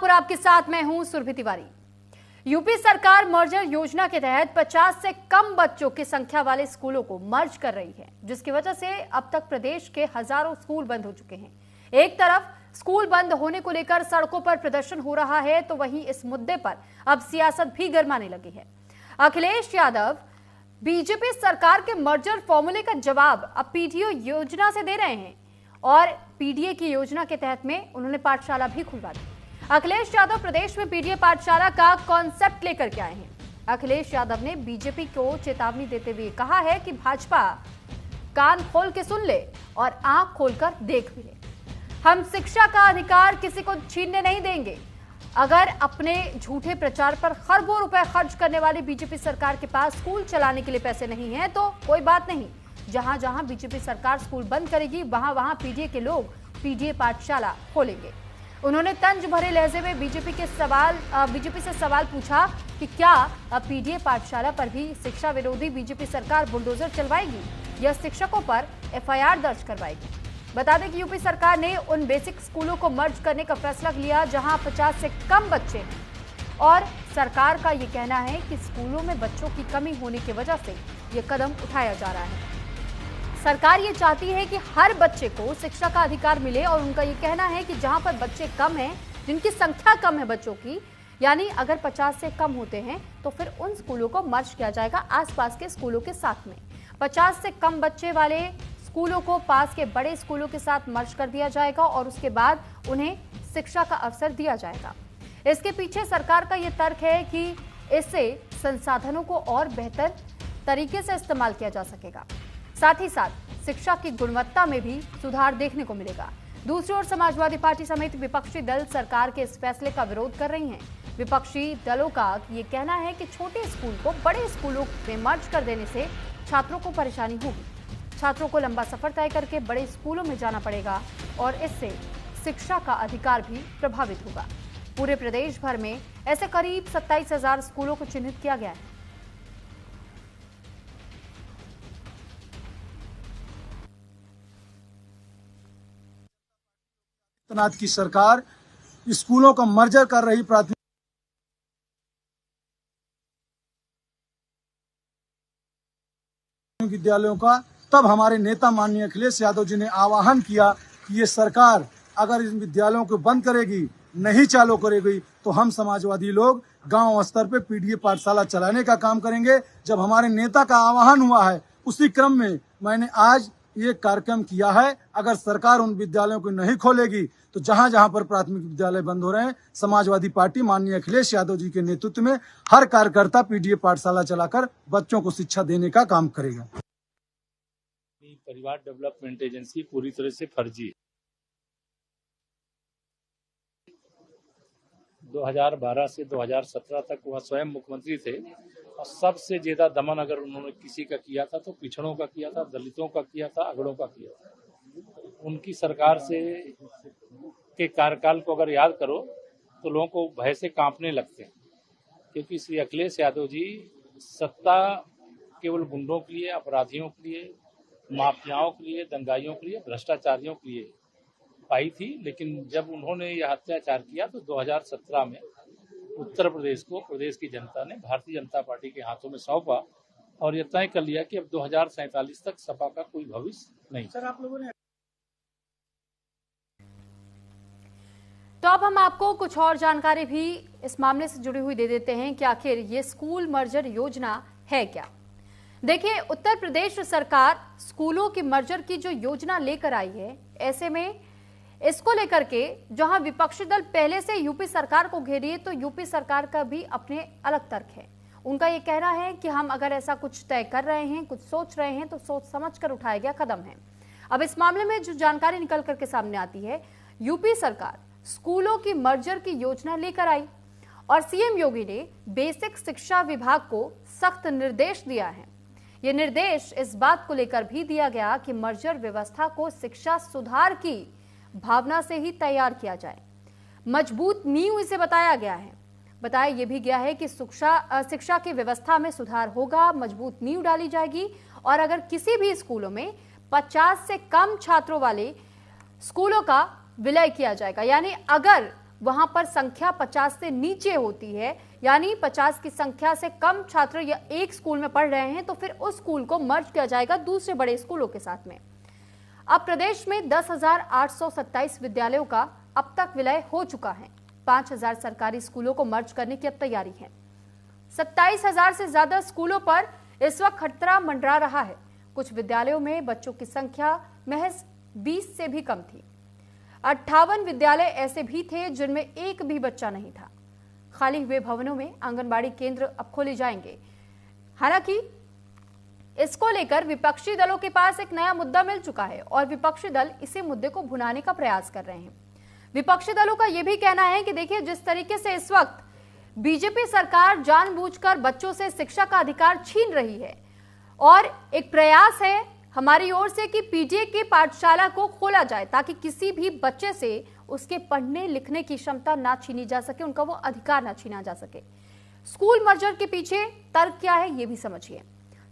और आपके साथ मैं हूं सुरभि तिवारी। यूपी सरकार मर्जर योजना के तहत 50 से कम बच्चों की संख्या वाले स्कूलों को मर्ज कर रही है, जिसकी वजह से अब तक प्रदेश के हजारों स्कूल बंद हो चुके हैं। एक तरफ स्कूल बंद होने को लेकर सड़कों पर प्रदर्शन हो रहा है, तो वहीं इस मुद्दे पर अब सियासत भी गरमाने लगी है। अखिलेश यादव बीजेपी सरकार के मर्जर फॉर्मूले का जवाब अब पीडीए योजना से दे रहे हैं और पीडीए की योजना के तहत में उन्होंने पाठशाला भी खुलवा दी। अखिलेश यादव प्रदेश में पीडीए पाठशाला का कॉन्सेप्ट लेकर के आए हैं। अखिलेश यादव ने बीजेपी को चेतावनी देते हुए कहा है कि भाजपा कान खोल के सुन ले और आंख खोलकर देख भी ले। हम शिक्षा का अधिकार किसी को छीनने नहीं देंगे। अगर अपने झूठे प्रचार पर खरबों रुपए खर्च करने वाली बीजेपी सरकार के पास स्कूल चलाने के लिए पैसे नहीं है तो कोई बात नहीं। जहां जहां बीजेपी सरकार स्कूल बंद करेगी वहां वहां पीडीए के लोग पीडीए पाठशाला खोलेंगे। उन्होंने तंज भरे लहजे में बीजेपी से सवाल पूछा कि क्या पीडीए पाठशाला पर भी शिक्षा विरोधी बीजेपी सरकार बुलडोजर चलवाएगी या शिक्षकों पर एफआईआर दर्ज करवाएगी। बता दें कि यूपी सरकार ने उन बेसिक स्कूलों को मर्ज करने का फैसला लिया जहां 50 से कम बच्चे हैं और सरकार का यह कहना है कि स्कूलों में बच्चों की कमी होने की वजह से यह कदम उठाया जा रहा है। सरकार ये चाहती है कि हर बच्चे को शिक्षा का अधिकार मिले और उनका ये कहना है कि जहां पर बच्चे कम हैं, जिनकी संख्या कम है बच्चों की, यानी अगर 50 से कम होते हैं तो फिर उन स्कूलों को मर्ज किया जाएगा आसपास के स्कूलों के साथ में। 50 से कम बच्चे वाले स्कूलों को पास के बड़े स्कूलों के साथ मर्ज कर दिया जाएगा और उसके बाद उन्हें शिक्षा का अवसर दिया जाएगा। इसके पीछे सरकार का यह तर्क है कि इससे संसाधनों को और बेहतर तरीके से इस्तेमाल किया जा सकेगा, साथ ही साथ शिक्षा की गुणवत्ता में भी सुधार देखने को मिलेगा। दूसरी ओर समाजवादी पार्टी समेत विपक्षी दल सरकार के इस फैसले का विरोध कर रही हैं। विपक्षी दलों का ये कहना है कि छोटे स्कूल को बड़े स्कूलों में मर्ज कर देने से छात्रों को परेशानी होगी। छात्रों को लंबा सफर तय करके बड़े स्कूलों में जाना पड़ेगा और इससे शिक्षा का अधिकार भी प्रभावित होगा। पूरे प्रदेश भर में ऐसे करीब 27,000 स्कूलों को चिन्हित किया गया है। की सरकार स्कूलों का मर्जर कर रही प्राथमिक विद्यालयों का, तब हमारे नेता माननीय अखिलेश यादव जी ने आह्वान किया कि ये सरकार अगर इन विद्यालयों को बंद करेगी, नहीं चालू करेगी, तो हम समाजवादी लोग गांव स्तर पे पीडीए पाठशाला चलाने का काम करेंगे। जब हमारे नेता का आह्वान हुआ है, उसी क्रम में मैंने आज ये कार्यक्रम किया है। अगर सरकार उन विद्यालयों को नहीं खोलेगी तो जहां जहां पर प्राथमिक विद्यालय बंद हो रहे हैं, समाजवादी पार्टी माननीय अखिलेश यादव जी के नेतृत्व में हर कार्यकर्ता पीडीए पाठशाला चलाकर बच्चों को शिक्षा देने का काम करेगा। परिवार डेवलपमेंट एजेंसी पूरी तरह से फर्जी है। 2012 से 2017 तक वह स्वयं मुख्यमंत्री थे और सबसे ज्यादा दमन अगर उन्होंने किसी का किया था तो पिछड़ों का किया था, दलितों का किया था, अगड़ों का किया था। उनकी सरकार से के कार्यकाल को अगर याद करो तो लोगों को भय से कांपने लगते हैं, क्योंकि श्री अखिलेश यादव जी सत्ता केवल गुंडों के लिए, अपराधियों के लिए, माफियाओं के लिए, दंगाइयों के लिए, भ्रष्टाचारियों के लिए पाई थी। लेकिन जब उन्होंने यह अत्याचार किया तो 2017 में उत्तर प्रदेश को प्रदेश की जनता ने भारतीय जनता पार्टी के हाथों में सौंपा और यह तय कर लिया कि अब 2047 तक सपा का कोई भविष्य नहीं। सर, आप लोगों ने तो अब हम आपको कुछ और जानकारी भी इस मामले से जुड़ी हुई दे देते हैं कि आखिर ये स्कूल मर्जर योजना है क्या। देखिए, उत्तर प्रदेश सरकार स्कूलों की मर्जर की जो योजना लेकर आई है, ऐसे में इसको लेकर के जहां विपक्षी दल पहले से यूपी सरकार को घेरी है, तो यूपी सरकार का भी अपने अलग तर्क है। उनका ये कहना है कि हम अगर ऐसा कुछ तय कर रहे हैं, कुछ सोच रहे हैं, तो सोच समझ कर उठाया गया कदम है। अब इस मामले में जो जानकारी निकल करके सामने आती है, यूपी सरकार स्कूलों की मर्जर की योजना लेकर आई और सीएम योगी ने बेसिक शिक्षा विभाग को सख्त निर्देश दिया है। यह निर्देश इस बात को लेकर भी दिया गया कि मर्जर व्यवस्था को शिक्षा सुधार की भावना से ही तैयार किया जाए। मजबूत नींव इसे बताया गया है। बताया यह भी गया है कि शिक्षा की व्यवस्था में सुधार होगा, मजबूत नींव डाली जाएगी और अगर किसी भी स्कूलों में 50 से कम छात्रों वाले स्कूलों का विलय किया जाएगा, यानी अगर वहां पर संख्या 50 से नीचे होती है, यानी 50 की संख्या से कम छात्र या एक स्कूल में पढ़ रहे हैं, तो फिर उस स्कूल को मर्ज किया जाएगा दूसरे बड़े स्कूलों के साथ में। अब प्रदेश में 10,827 विद्यालयों का अब तक विलय हो चुका है। 5,000 सरकारी स्कूलों को मर्ज करने की अब तैयारी है। 27,000 से ज्यादा स्कूलों पर इस वक्त खतरा मंडरा रहा है। कुछ विद्यालयों में बच्चों की संख्या महज 20 से भी कम थी। 58 विद्यालय ऐसे भी थे जिनमें एक भी बच्चा नहीं था। खाली हुए भवनों में आंगनबाड़ी केंद्र अब खोले जाएंगे। हालांकि इसको लेकर विपक्षी दलों के पास एक नया मुद्दा मिल चुका है और विपक्षी दल इसी मुद्दे को भुनाने का प्रयास कर रहे हैं। विपक्षी दलों का यह भी कहना है कि देखिए, जिस तरीके से इस वक्त बीजेपी सरकार जानबूझकर बच्चों से शिक्षा का अधिकार छीन रही है और एक प्रयास है हमारी ओर से कि पीटीए की पाठशाला को खोला जाए ताकि किसी भी बच्चे से उसके पढ़ने लिखने की क्षमता ना छीनी जा सके, उनका वो अधिकार ना छीना जा सके। स्कूल मर्जर के पीछे तर्क क्या है ये भी समझिए।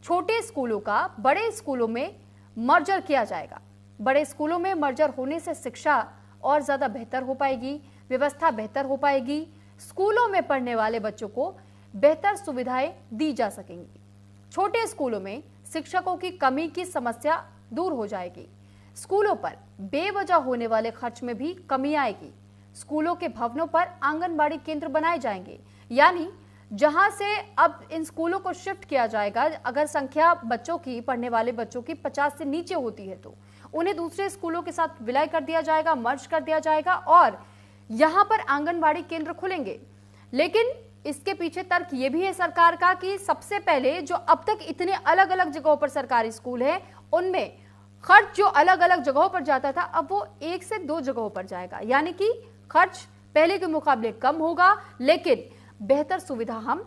छोटे स्कूलों का बड़े स्कूलों में मर्जर किया जाएगा। बड़े स्कूलों में मर्जर होने से शिक्षा और ज्यादा बेहतर हो पाएगी, व्यवस्था बेहतर हो पाएगी, स्कूलों में पढ़ने वाले बच्चों को बेहतर सुविधाएं दी जा सकेंगी। छोटे स्कूलों में शिक्षकों की कमी की समस्या दूर हो जाएगी। स्कूलों पर बेवजह होने वाले खर्च में भी कमी आएगी। स्कूलों के भवनों पर आंगनबाड़ी केंद्र बनाए जाएंगे, यानी जहां से अब इन स्कूलों को शिफ्ट किया जाएगा, अगर संख्या बच्चों की, पढ़ने वाले बच्चों की 50 से नीचे होती है तो उन्हें दूसरे स्कूलों के साथ विलय कर दिया जाएगा, मर्ज कर दिया जाएगा और यहां पर आंगनबाड़ी केंद्र खुलेंगे। लेकिन इसके पीछे तर्क ये भी है सरकार का कि सबसे पहले जो अब तक इतने अलग अलग जगहों पर सरकारी स्कूल है, उनमें खर्च जो अलग अलग जगहों पर जाता था अब वो 1 से 2 जगहों पर जाएगा, यानी कि खर्च पहले के मुकाबले कम होगा, लेकिन बेहतर सुविधा हम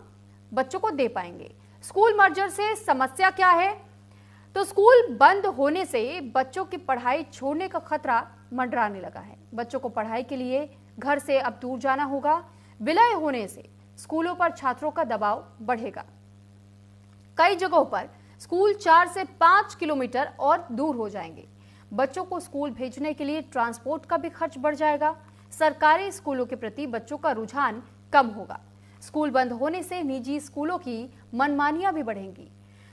बच्चों को दे पाएंगे। स्कूल मर्जर से समस्या क्या है? तो स्कूल बंद होने से बच्चों की पढ़ाई छोड़ने का खतरा मंडराने लगा है। बच्चों को पढ़ाई के लिए घर से अब दूर जाना होगा। विलय होने से स्कूलों पर छात्रों का दबाव बढ़ेगा। कई जगहों पर स्कूल 4 से 5 किलोमीटर और दूर हो जाएंगे। बच्चों को स्कूल भेजने के लिए ट्रांसपोर्ट का भी खर्च बढ़ जाएगा। सरकारी स्कूलों के प्रति बच्चों का रुझान कम होगा। स्कूल बंद होने से निजी स्कूलों की मनमानियां भी बढ़ेंगी।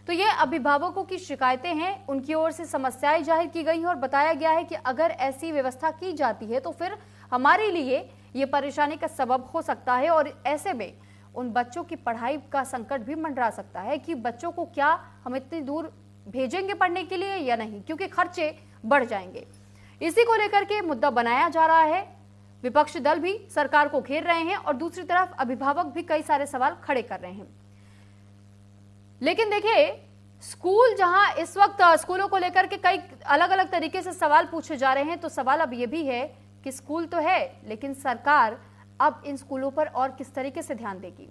तो ये अभिभावकों की शिकायतें हैं, उनकी ओर से समस्याएं जाहिर की गई हैं और बताया गया है कि अगर ऐसी व्यवस्था की जाती है तो फिर हमारे लिए ये परेशानी का सबब हो सकता है और ऐसे में उन बच्चों की पढ़ाई का संकट भी मंडरा सकता है कि बच्चों को क्या हम इतनी दूर भेजेंगे पढ़ने के लिए या नहीं, क्योंकि खर्चे बढ़ जाएंगे। इसी को लेकर के मुद्दा बनाया जा रहा है। विपक्षी दल भी सरकार को घेर रहे हैं और दूसरी तरफ अभिभावक भी कई सारे सवाल खड़े कर रहे हैं। लेकिन देखिए, स्कूल जहां इस वक्त स्कूलों को लेकर के कई अलग अलग तरीके से सवाल पूछे जा रहे हैं, तो सवाल अब यह भी है कि स्कूल तो है, लेकिन सरकार अब इन स्कूलों पर और किस तरीके से ध्यान देगी।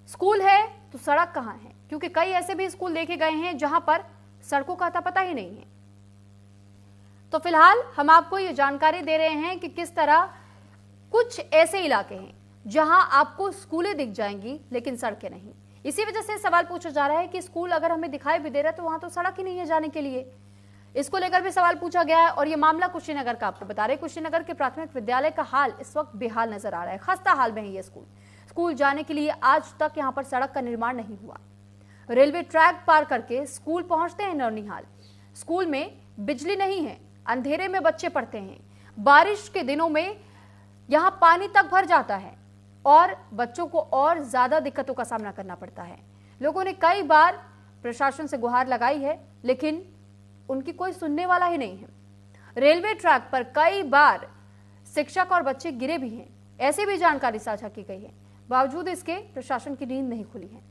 स्कूल है तो सड़क कहां है, क्योंकि कई ऐसे भी स्कूल देखे गए हैं जहां पर सड़कों का अता पता ही नहीं है। तो फिलहाल हम आपको ये जानकारी दे रहे हैं कि किस तरह कुछ ऐसे इलाके हैं जहां आपको स्कूलें दिख जाएंगी लेकिन सड़कें नहीं। इसी वजह से सवाल पूछा जा रहा है कि स्कूल अगर हमें दिखाई भी दे रहा है तो वहां तो सड़क ही नहीं है जाने के लिए। इसको लेकर भी सवाल पूछा गया है और ये मामला कुशीनगर का आपको बता रहे। कुशीनगर के प्राथमिक विद्यालय का हाल इस वक्त बेहाल नजर आ रहा है, खस्ता हाल में है ये स्कूल जाने के लिए आज तक यहाँ पर सड़क का निर्माण नहीं हुआ। रेलवे ट्रैक पार करके स्कूल पहुंचते हैं नौनिहाल। स्कूल में बिजली नहीं है, अंधेरे में बच्चे पढ़ते हैं। बारिश के दिनों में यहां पानी तक भर जाता है और बच्चों को और ज्यादा दिक्कतों का सामना करना पड़ता है। लोगों ने कई बार प्रशासन से गुहार लगाई है, लेकिन उनकी कोई सुनने वाला ही नहीं है। रेलवे ट्रैक पर कई बार शिक्षक और बच्चे गिरे भी हैं, ऐसी भी जानकारी साझा की गई है। बावजूद इसके प्रशासन की नींद नहीं खुली है।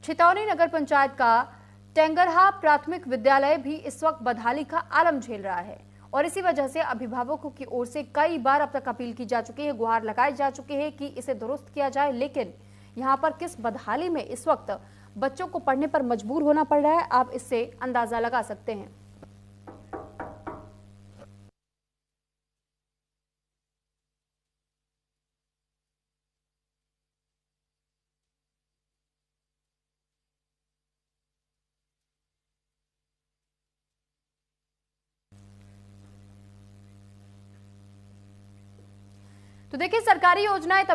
छितौनी नगर पंचायत का टेंगरहा प्राथमिक विद्यालय भी इस वक्त बदहाली का आलम झेल रहा है और इसी वजह से अभिभावकों की ओर से कई बार अब तक अपील की जा चुकी है, गुहार लगाए जा चुके हैं कि इसे दुरुस्त किया जाए, लेकिन यहाँ पर किस बदहाली में इस वक्त बच्चों को पढ़ने पर मजबूर होना पड़ रहा है, आप इससे अंदाजा लगा सकते हैं। तो देखिए, सरकारी योजनाएं